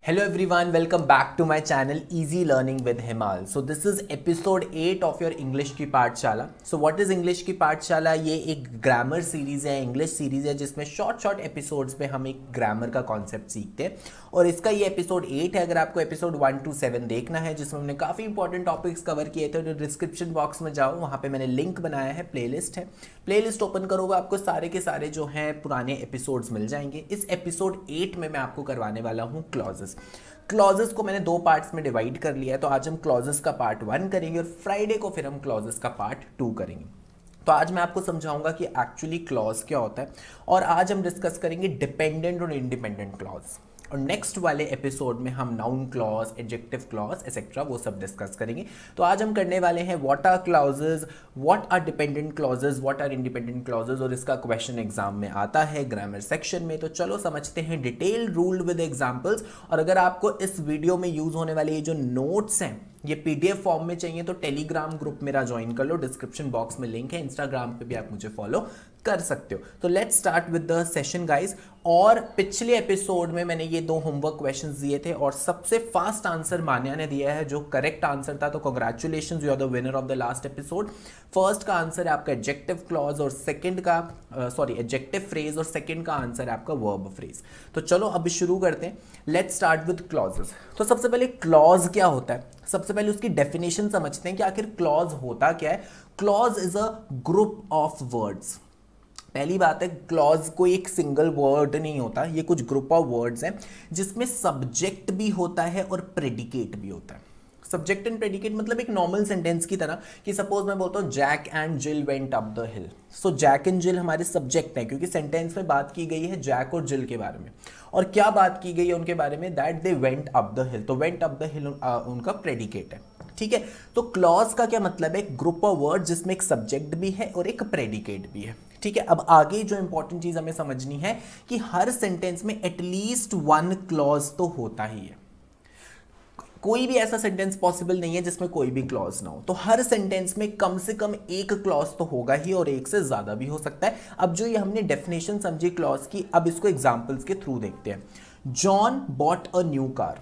Hello everyone, welcome back to my channel Easy Learning with Himal. So this is episode 8 of your English की पाठशाला. So what is English की पाठशाला? ये एक grammar series है, English series है जिसमें शॉर्ट एपिसोड्स में हम एक ग्रामर का कॉन्सेप्ट सीखते हैं और इसका ये एपिसोड 8 है. अगर आपको एपिसोड 1 to 7 देखना है जिसमें हमने काफ़ी इंपॉर्टेंट टॉपिक्स कवर किए थे तो डिस्क्रिप्शन बॉक्स में जाओ, वहाँ पे मैंने लिंक बनाया है, प्लेलिस्ट है. प्लेलिस्ट ओपन करोगे आपको सारे के सारे जो हैं पुराने एपिसोड्स मिल जाएंगे. इस एपिसोड 8 में मैं आपको करवाने वाला हूँ क्लॉजेस को मैंने दो पार्ट्स में डिवाइड कर लिया है. तो आज हम क्लॉजेस का पार्ट 1 करेंगे और फ्राइडे को फिर हम क्लॉजेस का पार्ट 2 करेंगे. तो आज मैं आपको समझाऊंगा कि एक्चुअली क्लॉज क्या होता है और आज हम डिस्कस करेंगे डिपेंडेंट और इंडिपेंडेंट क्लॉज. और नेक्स्ट वाले एपिसोड में हम noun clause, adjective clause etcetera वो सब डिस्कस करेंगे. तो आज हम करने वाले हैं what are clauses, what are dependent clauses, what are independent clauses और इसका क्वेश्चन एग्जाम में आता है ग्रामर सेक्शन में. तो चलो समझते हैं डिटेल रूल्ड विद एग्जांपल्स. और अगर आपको इस वीडियो में यूज होने वाले ये जो नोट्स हैं ये पीडीएफ फॉर्म में चाहिए तो टेलीग्राम ग्रुप मेरा ज्वाइन कर लो, डिस्क्रिप्शन बॉक्स में लिंक है. इंस्टाग्राम पे भी आप मुझे फॉलो कर सकते हो. तो let's start with the session guys. और पिछले एपिसोड में मैंने ये दो होमवर्क क्वेश्चंस दिए थे और सबसे फास्ट आंसर मान्या ने दिया है जो करेक्ट आंसर था. तो congratulations, you are the winner of the last episode. First का आंसर है आपका एडजेक्टिव क्लॉज और सेकंड का एडजेक्टिव फ्रेज और सेकंड का आंसर है आपका वर्ब फ्रेज. तो चलो अभी शुरू करते हैं. Let's start with clauses. तो सबसे पहले क्लॉज क्या होता है, सबसे पहले उसकी डेफिनेशन समझते हैं कि आखिर क्लॉज होता क्या है. Clause is a group of words. पहली बात है, क्लॉज कोई एक सिंगल वर्ड नहीं होता, ये कुछ ग्रुप ऑफ वर्ड्स हैं जिसमें सब्जेक्ट भी होता है और प्रेडिकेट भी होता है. सब्जेक्ट एंड प्रेडिकेट मतलब एक नॉर्मल सेंटेंस की तरह कि सपोज मैं बोलता हूँ Jack and Jill went up the hill. So Jack and Jill हमारे सब्जेक्ट हैं क्योंकि सेंटेंस में बात की गई है जैक और जिल के बारे में. और क्या बात की गई है उनके बारे में, that they went up the हिल. तो वेंट अप द हिल उनका प्रेडिकेट है. ठीक है, तो क्लॉज का क्या मतलब है, ग्रुप ऑफ वर्ड जिसमें एक सब्जेक्ट भी है और एक प्रेडिकेट भी है. ठीक है, अब आगे जो इंपॉर्टेंट चीज हमें समझनी है कि हर सेंटेंस में एटलीस्ट वन क्लॉज तो होता ही है. कोई भी ऐसा सेंटेंस पॉसिबल नहीं है जिसमें कोई भी क्लॉज ना हो. तो हर सेंटेंस में कम से कम एक क्लॉज तो होगा ही और एक से ज्यादा भी हो सकता है. अब जो ये हमने डेफिनेशन समझी क्लॉज की, अब इसको एग्जांपल्स के थ्रू देखते हैं. John bought a new car,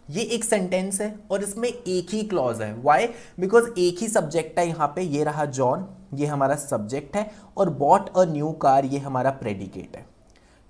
ये एक सेंटेंस है और इसमें एक ही क्लॉज है. व्हाई? बिकॉज एक ही सब्जेक्ट है यहाँ पे, ये रहा जॉन, ये हमारा सब्जेक्ट है और बॉट अ न्यू कार ये हमारा प्रेडिकेट है.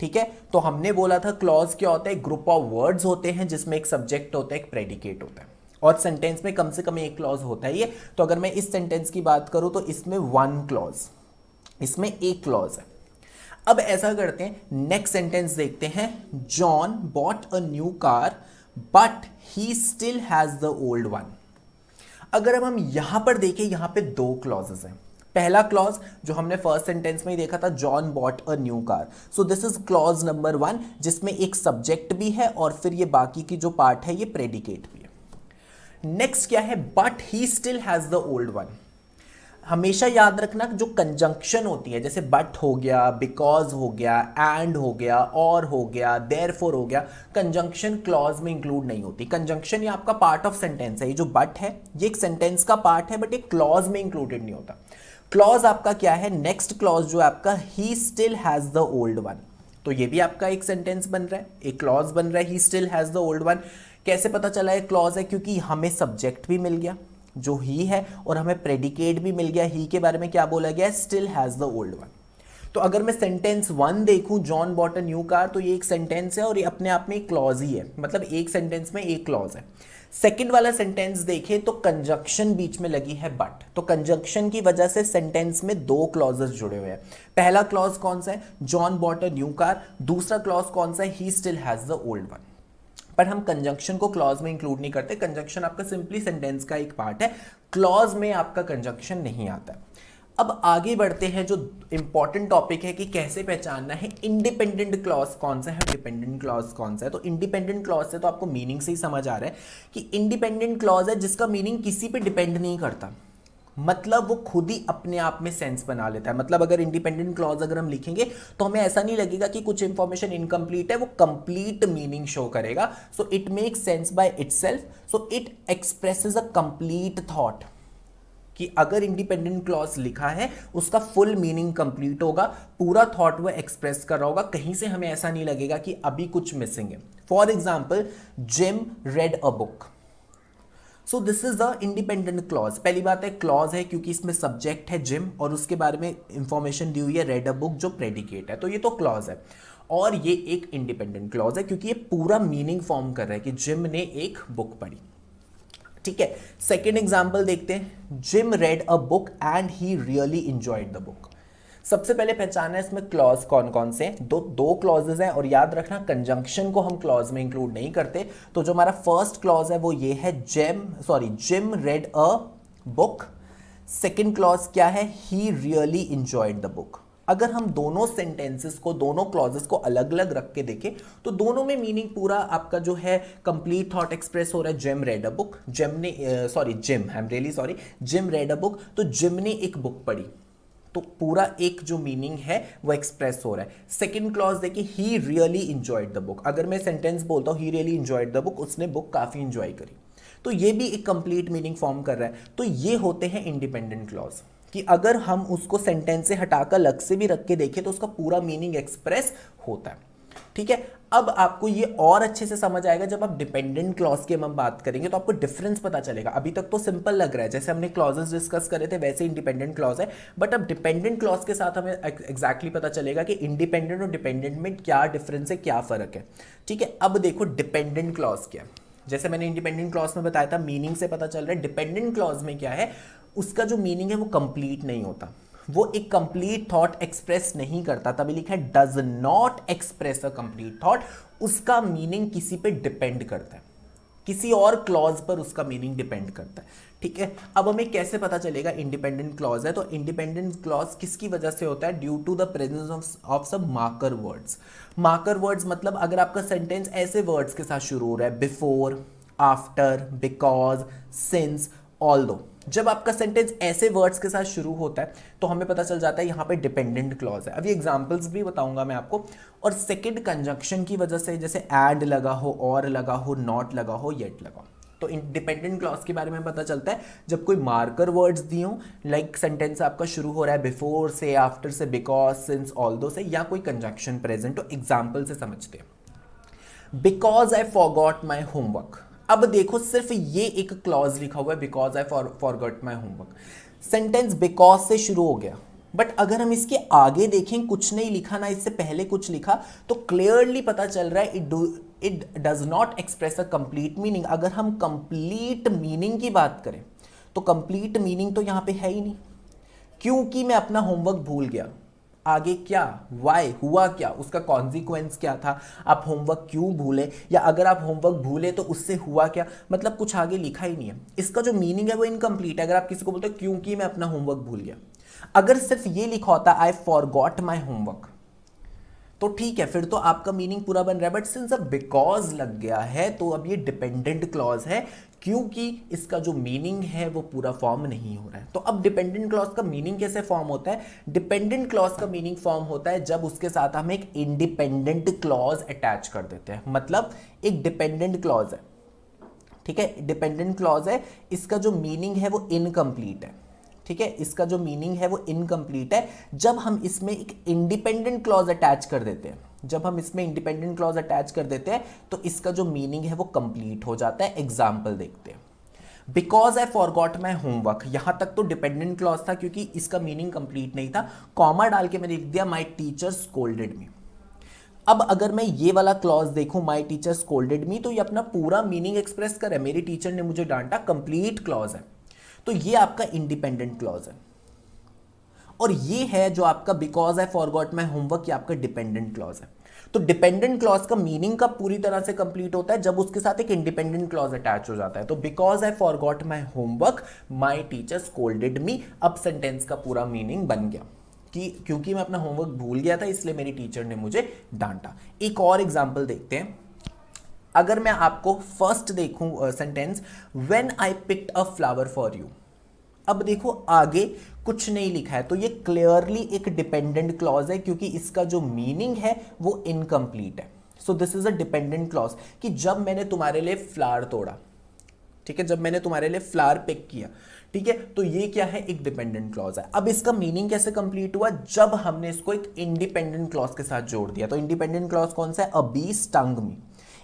ठीक है, तो हमने बोला था क्लॉज क्या होता है, ग्रुप ऑफ वर्ड्स होते हैं जिसमें एक सब्जेक्ट होता है, एक प्रेडिकेट होता है और सेंटेंस में कम से कम एक क्लॉज होता है. ये तो अगर मैं इस सेंटेंस की बात करूं तो इसमें वन क्लॉज, इसमें एक क्लॉज है. अब ऐसा करते हैं, नेक्स्ट सेंटेंस देखते हैं. John bought a new car but he still has the old one. अगर अब हम यहां पर देखें, यहां पे दो क्लॉजेस हैं. पहला क्लॉज जो हमने फर्स्ट सेंटेंस में ही देखा था, John bought a new car. So this is clause number 1 जिसमें एक सब्जेक्ट भी है और फिर ये बाकी की जो पार्ट है ये प्रेडिकेट भी है. नेक्स्ट क्या है, but he still has the old one. हमेशा याद रखना जो कंजंक्शन होती है, जैसे बट हो गया, बिकॉज हो गया, एंड हो गया, और हो गया, देयरफॉर हो गया, कंजंक्शन क्लॉज में इंक्लूड नहीं होती. कंजंक्शन ये आपका पार्ट ऑफ सेंटेंस है. ये जो बट है ये एक सेंटेंस का पार्ट है बट ये क्लॉज में इंक्लूडेड नहीं होता. क्लॉज आपका क्या है, नेक्स्ट क्लॉज जो आपका he still has the old one. तो ये भी आपका एक सेंटेंस बन रहा है, एक क्लॉज बन रहा है, he still has the old one. कैसे पता चला है क्लॉज है, क्योंकि हमें सब्जेक्ट भी मिल गया जो ही है और हमें प्रेडिकेट भी मिल गया. ही के बारे में क्या बोला गया, still has the old one. तो अगर मैं सेंटेंस 1 देखूं, John bought a new car, तो ये एक सेंटेंस है और ये अपने आप में एक क्लॉज ही है, मतलब एक सेंटेंस में एक क्लॉज है. सेकंड वाला सेंटेंस देखें तो कंजंक्शन बीच में लगी है बट, तो कंजंक्शन की वजह से सेंटेंस में दो क्लॉजेस जुड़े हुए हैं. पहला क्लॉज कौन सा है, John bought a new car. दूसरा क्लॉज कौन सा है, he still has the old one. पर हम कंजंक्शन को क्लॉज में इंक्लूड नहीं करते. कंजंक्शन आपका सिंपली सेंटेंस का एक पार्ट है, क्लॉज में आपका कंजंक्शन नहीं आता. अब आगे बढ़ते हैं, जो इंपॉर्टेंट टॉपिक है कि कैसे पहचानना है इंडिपेंडेंट क्लॉज कौन सा है, डिपेंडेंट क्लॉज कौन सा है. तो इंडिपेंडेंट क्लॉज से तो आपको मीनिंग से ही समझ आ रहा है कि इंडिपेंडेंट क्लॉज है जिसका मीनिंग किसी पे डिपेंड नहीं करता, मतलब वो खुद ही अपने आप में सेंस बना लेता है. मतलब अगर इंडिपेंडेंट क्लॉज अगर हम लिखेंगे तो हमें ऐसा नहीं लगेगा कि कुछ इंफॉर्मेशन इनकम्प्लीट है, वो कंप्लीट मीनिंग शो करेगा. So it makes sense by itself. So it expresses a complete thought. कि अगर इंडिपेंडेंट क्लॉज लिखा है उसका फुल मीनिंग कंप्लीट होगा, पूरा थॉट वो एक्सप्रेस कर रहा होगा, कहीं से हमें ऐसा नहीं लगेगा कि अभी कुछ मिसिंग है। For example, gym red a book, so this is the independent clause. पहली बात है क्लॉज है क्योंकि इसमें सब्जेक्ट है जिम और उसके बारे में इंफॉर्मेशन दी हुई है रेड अ बुक जो प्रेडिकेट है, तो ये तो क्लॉज है। और ये एक इंडिपेंडेंट क्लॉज है क्योंकि ये पूरा मीनिंग फॉर्म कर रहा है कि जिम ने एक बुक पढ़ी। ठीक है, सेकेंड एग्जाम्पल देखते हैं, gym red a book and he really enjoyed the book. सबसे पहले पहचाना है इसमें क्लॉज कौन कौन से हैं। दो क्लॉजेज हैं और याद रखना कंजंक्शन को हम क्लॉज में इंक्लूड नहीं करते। तो जो हमारा फर्स्ट क्लॉज है वो ये है, gym red a book. Second clause क्या है, he really enjoyed the book. अगर हम दोनों सेंटेंसेस को, दोनों क्लॉजेस को अलग अलग रख के देखें तो दोनों में मीनिंग पूरा आपका जो है कंप्लीट थॉट एक्सप्रेस हो रहा है। Gym red a book, gym red a book, तो जिम ने एक बुक पढ़ी, तो पूरा एक जो मीनिंग है वो एक्सप्रेस हो रहा है। सेकंड क्लॉज देखिए, he really enjoyed the book. अगर मैं सेंटेंस बोलता हूँ he really enjoyed the book, उसने बुक काफी इंजॉय करी, तो ये भी एक कंप्लीट मीनिंग फॉर्म कर रहा है। तो ये होते हैं इंडिपेंडेंट क्लॉज, कि अगर हम उसको सेंटेंस से हटाकर अलग से भी रख के देखें तो उसका पूरा मीनिंग एक्सप्रेस होता है। ठीक है, अब आपको ये और अच्छे से समझ आएगा जब आप डिपेंडेंट क्लॉज की हम बात करेंगे, तो आपको डिफरेंस पता चलेगा। अभी तक तो सिंपल लग रहा है, जैसे हमने क्लॉजेस डिस्कस करे थे वैसे इंडिपेंडेंट क्लॉज है, बट अब डिपेंडेंट क्लॉज के साथ हमें एग्जैक्टली पता चलेगा कि इंडिपेंडेंट और डिपेंडेंट में क्या डिफरेंस है, क्या फर्क है। ठीक है, अब देखो डिपेंडेंट क्लॉज क्या है। जैसे मैंने इंडिपेंडेंट क्लॉज में बताया था मीनिंग से पता चल रहा है, डिपेंडेंट क्लॉज में क्या है, उसका जो मीनिंग है वो कंप्लीट नहीं होता, वो एक कंप्लीट थॉट एक्सप्रेस नहीं करता। तभी लिखा है does not express a complete thought. उसका मीनिंग किसी पे डिपेंड करता है, किसी और क्लॉज पर उसका मीनिंग डिपेंड करता है। ठीक है, अब हमें कैसे पता चलेगा इंडिपेंडेंट क्लॉज है, तो इंडिपेंडेंट क्लॉज किसकी वजह से होता है, due to the presence of some marker words. Marker words मतलब अगर आपका सेंटेंस ऐसे वर्ड्स के साथ शुरू हो रहा है, before, after, because, since, although, जब आपका सेंटेंस ऐसे वर्ड्स के साथ शुरू होता है तो हमें पता चल जाता है यहाँ पे डिपेंडेंट क्लॉज है। अभी एग्जांपल्स भी बताऊंगा मैं आपको। और सेकंड कंजंक्शन की वजह से, जैसे एंड लगा हो, और लगा हो, नॉट लगा हो, येट लगा हो, तो इंडिपेंडेंट क्लॉज के बारे में पता चलता है जब कोई मार्कर वर्ड्स दिए हो, लाइक सेंटेंस आपका शुरू हो रहा है बिफोर से, आफ्टर से, बिकॉज, सिंस, ऑल्दो से, या कोई कंजंक्शन प्रेजेंट। तो एग्जाम्पल से समझते हैं, because I forgot my homework. अब देखो सिर्फ ये एक क्लॉज लिखा हुआ है, because I forgot my homework. Sentence because से शुरू हो गया, बट अगर हम इसके आगे देखें, कुछ नहीं लिखा ना इससे पहले कुछ लिखा, तो क्लियरली पता चल रहा है it does not express a complete meaning. अगर हम कंप्लीट मीनिंग की बात करें तो कंप्लीट मीनिंग तो यहां पे है ही नहीं, क्योंकि मैं अपना होमवर्क भूल गया। आगे क्या, वाई, हुआ क्या, उसका कॉन्सिक्वेंस क्या था, आप होमवर्क क्यों भूले, या अगर आप होमवर्क भूले तो उससे हुआ क्या, मतलब कुछ आगे लिखा ही नहीं है। इसका जो मीनिंग है वो इनकम्प्लीट है। अगर आप किसी को बोलते हो क्योंकि मैं अपना होमवर्क भूल गया, अगर सिर्फ ये लिखा होता आई फॉरगॉट माई होमवर्क, तो ठीक है, फिर तो आपका मीनिंग पूरा बन रहा है। बट सिंस अब बिकॉज लग गया है तो अब ये डिपेंडेंट क्लॉज है, क्योंकि इसका जो मीनिंग है वो पूरा फॉर्म नहीं हो रहा है। तो अब डिपेंडेंट क्लॉज का मीनिंग कैसे फॉर्म होता है, डिपेंडेंट क्लॉज का मीनिंग फॉर्म होता है जब उसके साथ हम एक इंडिपेंडेंट क्लॉज अटैच कर देते हैं। मतलब एक डिपेंडेंट क्लॉज है, ठीक है, डिपेंडेंट क्लॉज है, इसका जो मीनिंग है वो इनकम्प्लीट है। ठीक है, इसका जो मीनिंग है वो इनकम्प्लीट है जब हम इसमें एक इंडिपेंडेंट क्लॉज अटैच कर देते हैं। जब हम इसमें इंडिपेंडेंट क्लॉज अटैच कर देते हैं तो इसका जो मीनिंग है वो कंप्लीट हो जाता है। एग्जाम्पल देखते हैं, because I forgot my homework, यहां तक तो डिपेंडेंट क्लॉज था क्योंकि इसका मीनिंग कंप्लीट नहीं था, कॉमा डाल के मैंने लिख दिया माई टीचर स्कोल्डेड मी। अब अगर मैं ये वाला क्लॉज देखूं, माई टीचर स्कोल्डेड मी, तो ये अपना पूरा मीनिंग एक्सप्रेस करे, मेरी टीचर ने मुझे डांटा, कंप्लीट क्लॉज है, तो ये आपका इंडिपेंडेंट क्लॉज है। और ये है जो आपका because I forgot my homework, ये आपका डिपेंडेंट क्लॉज है। तो डिपेंडेंट क्लॉज का मीनिंग कब पूरी तरह से कंप्लीट होता है, जब उसके साथ एक इंडिपेंडेंट क्लॉज अटैच हो जाता है। तो because I forgot my homework, my teacher scolded मी, अब सेंटेंस का पूरा मीनिंग बन गया कि क्योंकि मैं अपना होमवर्क भूल गया था इसलिए मेरी टीचर ने मुझे डांटा। एक और एग्जाम्पल देखते हैं, अगर मैं आपको फर्स्ट देखूं sentence, when I picked a flower for you. अब देखो आगे कुछ नहीं लिखा है, तो ये क्लियरली एक डिपेंडेंट क्लॉज है क्योंकि इसका जो मीनिंग है वो इनकम्प्लीट है। So this is a dependent clause कि जब मैंने तुम्हारे लिए फ्लावर तोड़ा, ठीक है, जब मैंने तुम्हारे लिए फ्लावर पिक किया, ठीक है, तो ये क्या है, एक डिपेंडेंट क्लॉज है। अब इसका मीनिंग कैसे कंप्लीट हुआ, जब हमने इसको एक इंडिपेंडेंट क्लॉज के साथ जोड़ दिया। तो इंडिपेंडेंट क्लॉज कौन सा है, अ बी स्टंग मी,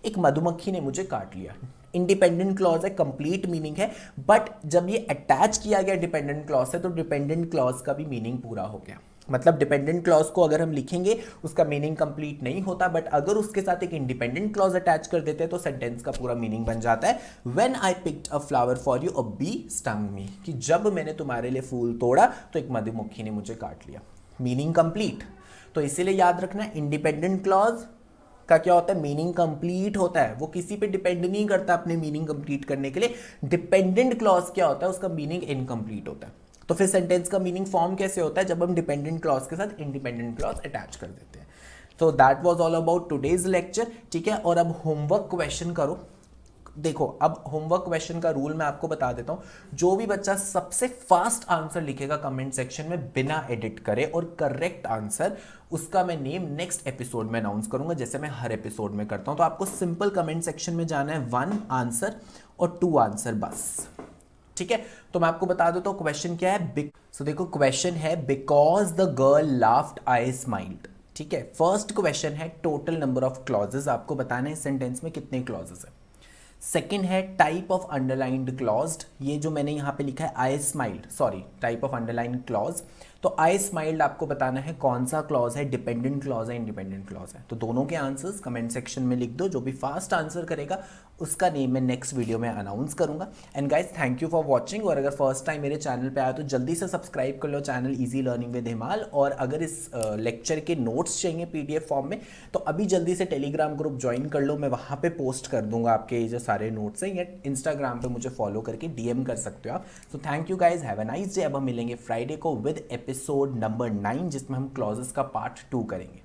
एक मधुमक्खी ने मुझे काट लिया। इंडिपेंडेंट क्लॉज है, कंप्लीट मीनिंग है, बट जब ये अटैच किया गया डिपेंडेंट क्लॉज से तो डिपेंडेंट क्लॉज का भी मीनिंग पूरा हो गया। मतलब डिपेंडेंट क्लॉज को अगर हम लिखेंगे उसका मीनिंग कंप्लीट नहीं होता, बट अगर उसके साथ एक इंडिपेंडेंट क्लॉज अटैच कर देते हैं तो सेंटेंस का पूरा मीनिंग बन जाता है। When I picked a flower for you a bee stung me, कि जब मैंने तुम्हारे लिए फूल तोड़ा तो एक मधुमक्खी ने मुझे काट लिया। Meaning complete. तो इसीलिए याद रखना, इंडिपेंडेंट क्लॉज का क्या होता है, मीनिंग कंप्लीट होता है, वो किसी पे डिपेंड नहीं करता अपने मीनिंग कंप्लीट करने के लिए। डिपेंडेंट क्लॉज क्या होता है, उसका मीनिंग इनकम्प्लीट होता है। तो फिर सेंटेंस का मीनिंग फॉर्म कैसे होता है, जब हम डिपेंडेंट क्लॉज के साथ इंडिपेंडेंट क्लॉज अटैच कर देते हैं। तो that was all about today's lecture, ठीक है। और अब होमवर्क क्वेश्चन करो। देखो, अब होमवर्क क्वेश्चन का रूल मैं आपको बता देता हूं। जो भी बच्चा सबसे फास्ट आंसर लिखेगा कमेंट सेक्शन में बिना एडिट करे और करेक्ट आंसर, उसका मैं नेम नेक्स्ट एपिसोड में अनाउंस करूंगा, जैसे मैं हर एपिसोड में करता हूं। तो आपको सिंपल कमेंट सेक्शन में जाना है 1 आंसर और 2 आंसर बस, ठीक है। तो मैं आपको बता देता हूं क्वेश्चन क्या है। सो देखो, क्वेश्चन है because the girl laughed I smiled, ठीक है। फर्स्ट क्वेश्चन है टोटल नंबर ऑफ क्लॉजेस, आपको बताना है इस सेंटेंस में कितने क्लॉजेस है। सेकेंड है टाइप ऑफ अंडरलाइंड क्लॉज्ड, ये जो मैंने यहाँ पे लिखा है I smiled, sorry, type of underlined clause. तो आई स्माइल्ड आपको बताना है कौन सा क्लॉज है, डिपेंडेंट क्लॉज है इंडिपेंडेंट क्लॉज है। तो दोनों के आंसर्स कमेंट सेक्शन में लिख दो। जो भी फास्ट आंसर करेगा उसका नेम मैं नेक्स्ट वीडियो में अनाउंस करूंगा। And guys, thank you for watching. और अगर फर्स्ट टाइम मेरे चैनल पे आया तो जल्दी से सब्सक्राइब कर लो चैनल इजी लर्निंग विद हिमाल। और अगर इस लेक्चर के नोट्स चाहिए पीडीएफ फॉर्म में तो अभी जल्दी से टेलीग्राम ग्रुप ज्वाइन कर लो, मैं वहाँ पे पोस्ट कर दूंगा आपके ये जो सारे नोट्स हैं, या इंस्टाग्राम पे मुझे फॉलो करके डीएम कर सकते हो आप। तो thank you guys, have a nice day. अब हम मिलेंगे फ्राइडे को विद एपिसोड नंबर 9, जिसमें हम क्लॉजेस का पार्ट 2 करेंगे।